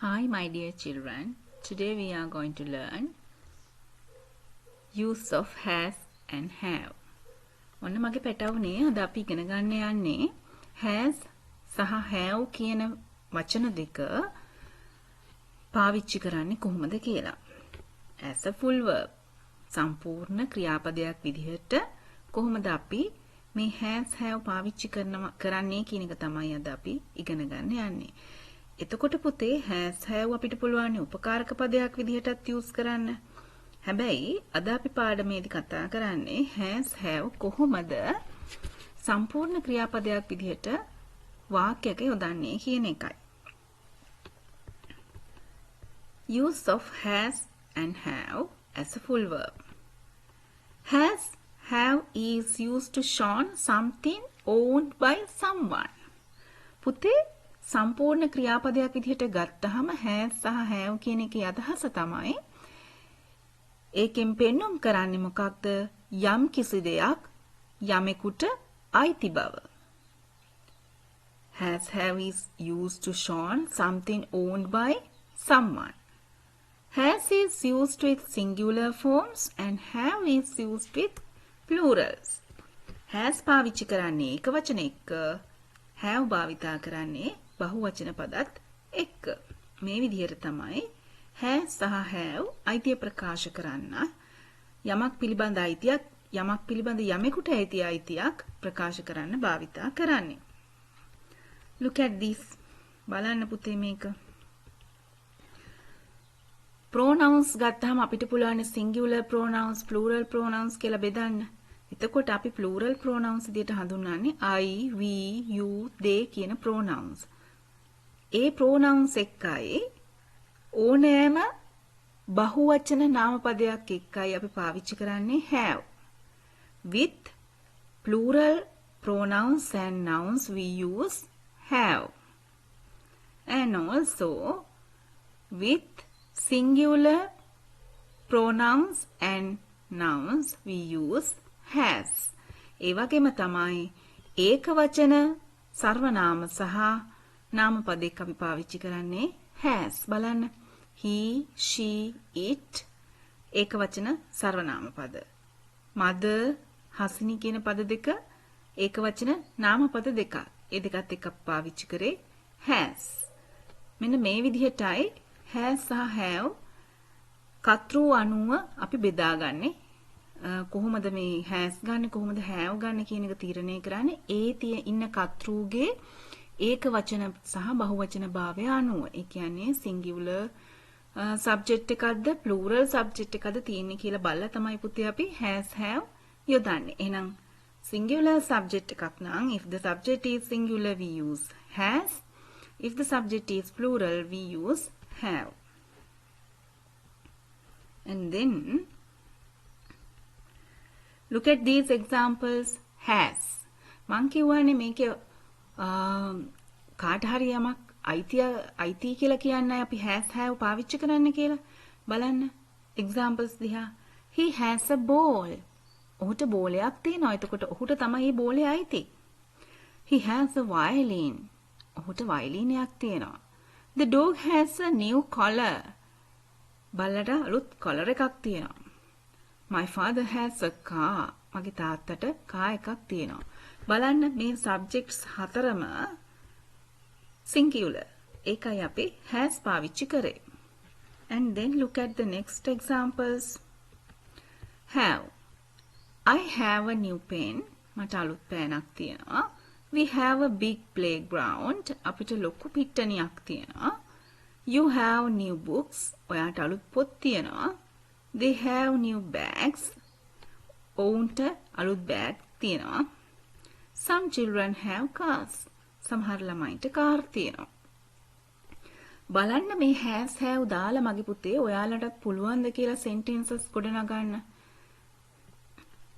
Hi, my dear children. Today we are going to learn use of has and have. ඔන්න මගේ පැටවුනේ අද අපි ඉගෙන ගන්න යන්නේ has සහ have කියන වචන දෙක පාවිච්චි කරන්නේ කොහොමද කියලා. As a full verb සම්පූර්ණ ක්‍රියාපදයක් විදිහට කොහොමද අපි මේ has have පාවිච්චි කරන්නේ කියන එක තමයි අද අපි ඉගෙන ගන්න යන්නේ. එතකොට පුතේ has have අපිට පුළුවන් උපකාරක පදයක් විදිහටත් use කරන්න. හැබැයි අද අපි පාඩමේදී කතා කරන්නේ has have කොහොමද සම්පූර්ණ ක්‍රියාපදයක් විදිහට වාක්‍යයක යොදන්නේ කියන එකයි. Use of has and have as a full verb. Has have is used to show something owned by someone. පුතේ සම්පූර්ණ ක්‍රියාපදයක් විදිහට ගත්තහම has සහ have කියන එකේ අදහස තමයි ඒකෙන් පෙන්වුම් කරන්නේ මොකක්ද? යම් කිසි දෙයක් යමෙකුට අයිති බව. Has have is used to show something owned by someone. Has is used with singular forms and have is used with plurals. Has පාවිච්චි කරන්නේ එක වචන එක්ක, have භාවිතා කරන්නේ බහුවචන පදත් එක්ක. මේ විදිහට තමයි has සහ have අයිතිය ප්‍රකාශ කරන්න යමක් පිළිබඳ අයිතියක් යමක් පිළිබඳ යමෙකුට ඇති අයිතියක් ප්‍රකාශ කරන්න භාවිතා කරන්නේ. Look at this. බලන්න පුතේ මේක. pronouns ගත්තාම අපිට පුළුවන් singular pronouns, plural pronouns කියලා බෙදන්න. එතකොට අපි plural pronouns විදිහට හඳුන්වන්නේ I, we, you, they කියන pronouns. ඒ pronouns එක්කයි ඕනෑම බහුවචන නාමපදයක් එක්කයි අපි පාවිච්චි කරන්නේ have. With plural pronouns and nouns we use have. And also with singular pronouns and nouns we use has. ඒ වගේම තමයි ඒක වචන සර්වනාම සහ නාමපදයක් අපි පාවිච්චි කරන්නේ has. බලන්න he, she, it ඒක වචන සර්වනාම පද. mother, හසිනි කියන පද දෙක ඒක වචන නාමපද දෙක. ඒ දෙකත් එක්ක පාවිච්චි කරේ has. මෙන්න මේ විදිහටයි has සහ have කර්තෘ අනුව අපි බෙදාගන්නේ. කොහොමද මේ has ගන්න කොහොමද have ගන්න කියන එක තීරණය කරන්නේ ඒ ඉන්න කර්තෘගේ ඒක වචන සහ බහුවචන භාවය අනුව. ඒ කියන්නේ singular subject එකක්ද plural subject එකක්ද තියෙන්නේ කියලා බලලා තමයි පුතේ අපි has have යොදන්නේ. එහෙනම් singular subject එකක් නම් if the subject is singular we use has, if the subject is plural we use have. And then look at these examples. has මං කියවනේ මේකේ කාට හරි යමක් අයිති කියලා කියන්නේ අපි has have පාවිච්චි කරන්න කියලා. බලන්න examples දිහා. he has a ball. ඔහුට බෝලයක් තියෙනවා. එතකොට ඔහුට තමයි මේ බෝලේ අයිති. he has a violin. ඔහුට වයලීනයක් තියෙනවා. the dog has a new collar. බල්ලට අලුත් collar එකක් තියෙනවා. my father has a car. මගේ තාත්තට කාර් එකක් තියෙනවා. බලන්න මේ subjects හතරම singular. ඒකයි අපි has පාවිච්චි කරේ. And then look at the next examples. have. I have a new pen. මට අලුත් පෑනක් තියෙනවා. We have a big playground. අපිට ලොකු පිට්ටනියක් තියෙනවා. You have new books. ඔයාට අලුත් පොත් තියෙනවා. They have new bags. ඔවුන්ට අලුත් බෑග් තියෙනවා. Some children have cars. සමහර ළමයින්ට කාර් තියෙනවා. බලන්න මේ has have දාලා මගේ පුතේ ඔයාලටත් පුළුවන්ද කියලා sentences ගොඩනගන්න.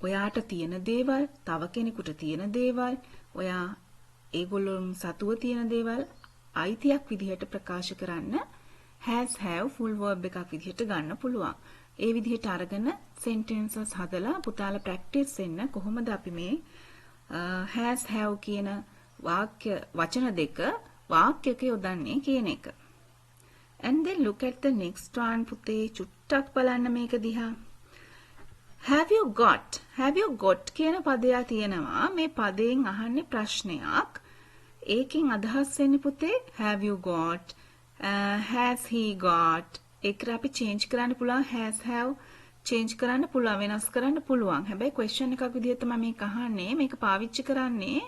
ඔයාට තියෙන දේවල්, තව කෙනෙකුට තියෙන දේවල්, ඔයා ඒගොල්ලොන් සතුව තියෙන දේවල් අයිතියක් විදිහට ප්‍රකාශ කරන්න has have full verb එකක් විදිහට ගන්න පුළුවන්. ඒ විදිහට අරගෙන sentences හදලා පුතාලා practice වෙන්න කොහොමද අපි මේ has have කියන වාක්‍ය වචන දෙක වාක්‍යයක යොදන්නේ කියන එක. And then look at the next one පුතේ චුට්ටක් බලන්න මේක දිහා. Have you got කියන පදයක් තියෙනවා. මේ පදයෙන් අහන්නේ ප්‍රශ්නයක්. ඒකෙන් අදහස් වෙන්නේ පුතේ have you got, has he got. ඒක අපි change කරන්න පුළුවන් has have change කරන්න පුළුවන් වෙනස් කරන්න පුළුවන්. හැබැයි question එකක් විදිහට තමයි මේක අහන්නේ. මේක පාවිච්චි කරන්නේ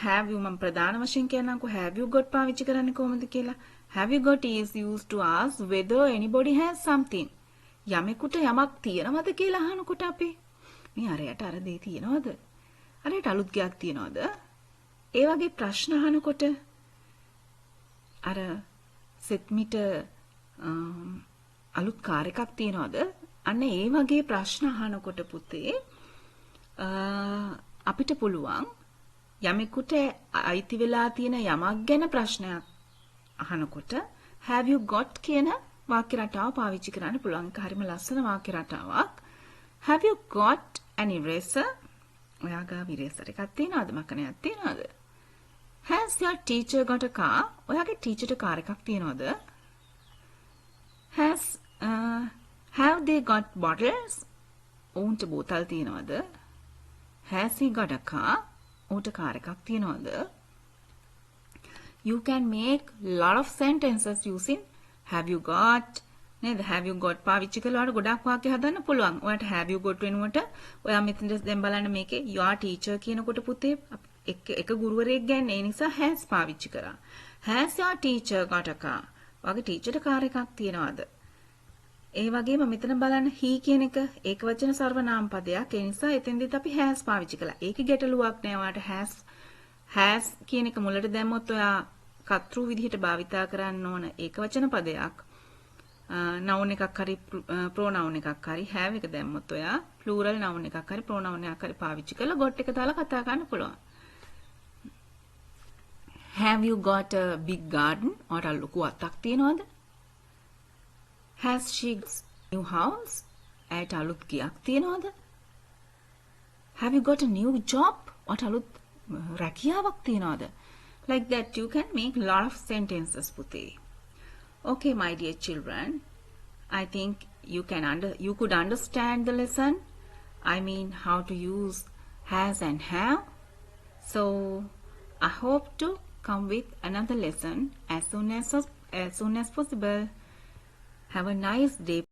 have you මම ප්‍රධාන වශයෙන් කියනකො have you got පාවිච්චි කරන්නේ කොහොමද කියලා. Have you got is used to ask whether anybody has something. යමෙකුට යමක් තියෙනවද කියලා අහනකොට අපි මේ අරයට අර දේ තියෙනවද? අරයට අලුත් ගයක් තියෙනවද? ඒ වගේ ප්‍රශ්න අහනකොට අර සෙත්මිට අලුත් කාර් එකක් තියෙනවද? අන්න ඒ වගේ ප්‍රශ්න අහනකොට පුතේ අපිට පුළුවන් යමෙකුට අයිති වෙලා තියෙන යමක් ගැන ප්‍රශ්නයක් අහනකොට have you got කියන වාක්‍ය රටාව පාවිච්චි කරන්න පුළුවන්. ඒක හරිම ලස්සන වාක්‍ය රටාවක්. Have you got an eraser? ඔයාගේ eraser එකක් තියෙනවද? මකනයක් තියෙනවද? Has your teacher got a car? ඔයාගේ ටීචර්ට කාර් එකක් තියෙනවද? Have they got bottles? ඔවුන්ට බෝතල් තියෙනවද? Has he got a car? ඔහුට කාර් එකක් තියෙනවද? You can make lot of sentences using have you got නේද? have you got පාවිච්චි කළාට ගොඩක් වාක්‍ය හදන්න පුළුවන්. ඔයාලට have you got වෙනුවට ඔයා මෙතන දැන් බලන්න මේකේ your teacher කියනකොට පුතේ එක ගුරුවරයෙක් ගැන ඒ නිසා has පාවිච්චි කරා. has your teacher got a car? ඔයාගේ ටීචර්ට කාර් එකක් තියනවාද? ඒ වගේම මෙතන බලන්න he කියන එක ඒකවචන සර්වනාම පදයක්. ඒ නිසා එතෙන්දිත් අපි has පාවිච්චි කළා. ඒකේ ගැටලුවක් නෑ. ඔයාලට has කියන එක මුලට දැම්මොත් ඔයා කර්තෘ විදිහට භාවිතා කරන්න ඕන ඒකවචන පදයක්. noun එකක් හරි pronoun එකක් හරි have එක දැම්මොත් ඔයා plural noun එකක් හරි pronoun එකක් හරි පාවිච්චි කරලා got එක දාලා කතා කරන්න පුළුවන්. Have you got a big garden? ඔයාට ලොකු අතක් තියනවද? Has she new house? ඇයට අලුත් ගයක් තියනවද? Have you got a new job? ඔයාට අලුත් රැකියාවක් තියනවද? Like that you can make lot of sentences පුතේ. Okay my dear children, I think you could understand the lesson. I mean how to use has and have. So I hope to come with another lesson as soon as possible. Have a nice day